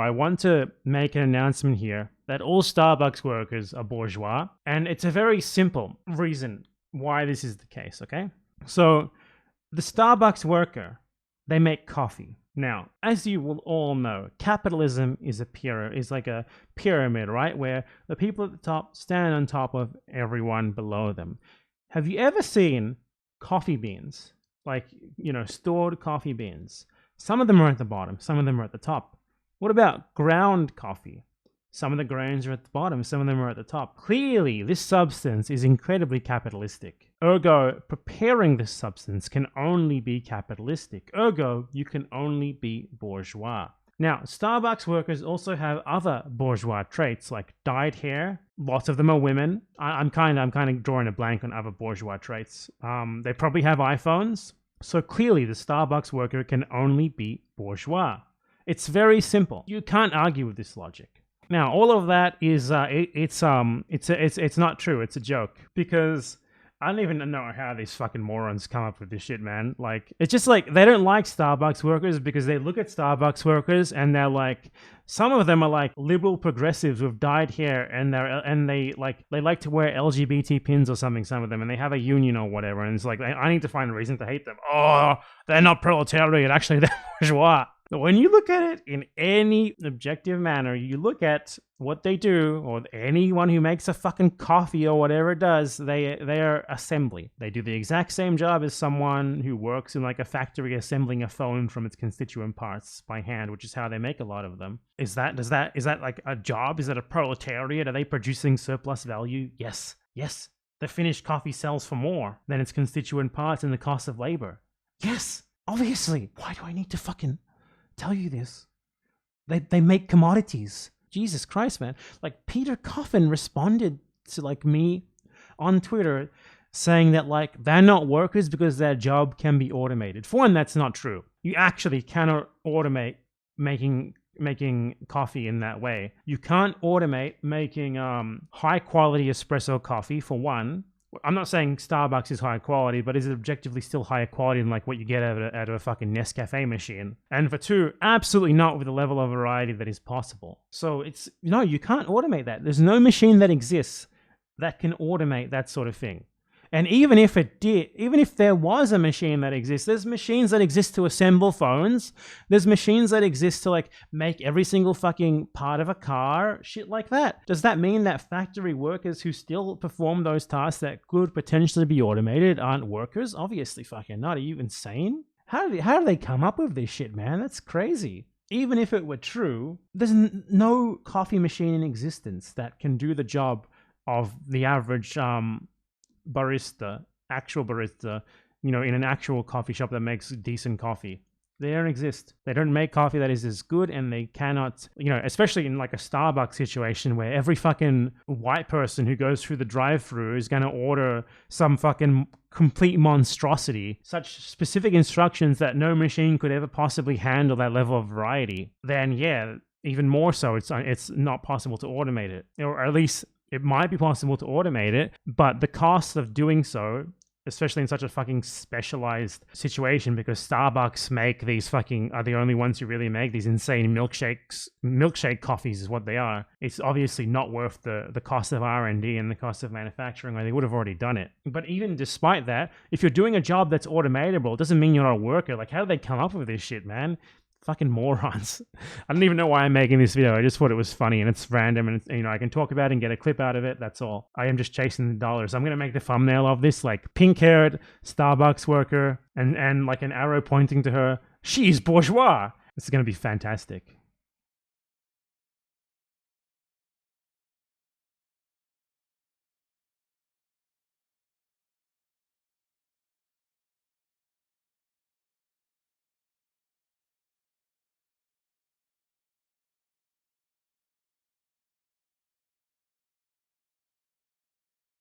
I want to make an announcement here that all Starbucks workers are bourgeois, and it's a very simple reason why this is the case, okay? So, the Starbucks worker, they make coffee. Now, as you will all know, capitalism is like a pyramid, right? Where the people at the top stand on top of everyone below them. Have you ever seen coffee beans? Like, stored coffee beans. Some of them are at the bottom, some of them are at the top. What about ground coffee? Some of the grains are at the bottom, some of them are at the top. Clearly, this substance is incredibly capitalistic. Ergo, preparing this substance can only be capitalistic. Ergo, you can only be bourgeois. Now, Starbucks workers also have other bourgeois traits like dyed hair. Lots of them are women. I'm kind of drawing a blank on other bourgeois traits. They probably have iPhones. So clearly, the Starbucks worker can only be bourgeois. It's very simple. You can't argue with this logic. Now, all of that is it's not true. It's a joke, because I don't even know how these fucking morons come up with this shit, man. Like, it's just like they don't like Starbucks workers because they look at Starbucks workers and they're like, some of them are like liberal progressives with dyed hair, and they like to wear LGBT pins or something. Some of them, and they have a union or whatever. And it's like, I need to find a reason to hate them. Oh, they're not proletariat. Actually, they're bourgeois. When you look at it in any objective manner, you look at what they do, or anyone who makes a fucking coffee or whatever it does, they are assembly. They do the exact same job as someone who works in like a factory assembling a phone from its constituent parts by hand, which is how they make a lot of them. Is that like a job? Is that a proletariat? Are they producing surplus value? Yes. The finished coffee sells for more than its constituent parts and the cost of labor. Yes, obviously. Why do I need to fucking tell you this? They make commodities. Jesus Christ, man. Like, Peter Coffin responded to like me on Twitter saying that like they're not workers because their job can be automated. For one, that's not true. You actually cannot automate making coffee in that way. You can't automate making high quality espresso coffee, for one. I'm not saying Starbucks is high quality, but is it objectively still higher quality than like what you get out of a fucking Nescafe machine? And for two, absolutely not with the level of variety that is possible. So you can't automate that. There's no machine that exists that can automate that sort of thing. And even if it did, even if there was a machine that exists, there's machines that exist to assemble phones. There's machines that exist to like make every single fucking part of a car, shit like that. Does that mean that factory workers who still perform those tasks that could potentially be automated aren't workers? Obviously fucking not. Are you insane? How do they come up with this shit, man? That's crazy. Even if it were true, there's no coffee machine in existence that can do the job of the average barista, actual barista, in an actual coffee shop that makes decent coffee. They don't exist. They don't make coffee that is as good, and they cannot, especially in like a Starbucks situation where every fucking white person who goes through the drive-thru is going to order some fucking complete monstrosity, such specific instructions that no machine could ever possibly handle that level of variety. Then yeah, even more so, it's not possible to automate it, or at least it might be possible to automate it, but the cost of doing so, especially in such a fucking specialized situation, because Starbucks are the only ones who really make these insane milkshake coffees is what they are. It's obviously not worth the cost of R&D and the cost of manufacturing, or they would have already done it. But even despite that, if you're doing a job that's automatable, it doesn't mean you're not a worker. Like, how do they come up with this shit, man? Fucking morons. I don't even know why I'm making this video. I just thought it was funny, and it's random, and I can talk about it and get a clip out of it. That's all. I am just chasing the dollars. I'm gonna make the thumbnail of this like pink-haired Starbucks worker and like an arrow pointing to her. She's bourgeois. This is gonna be fantastic.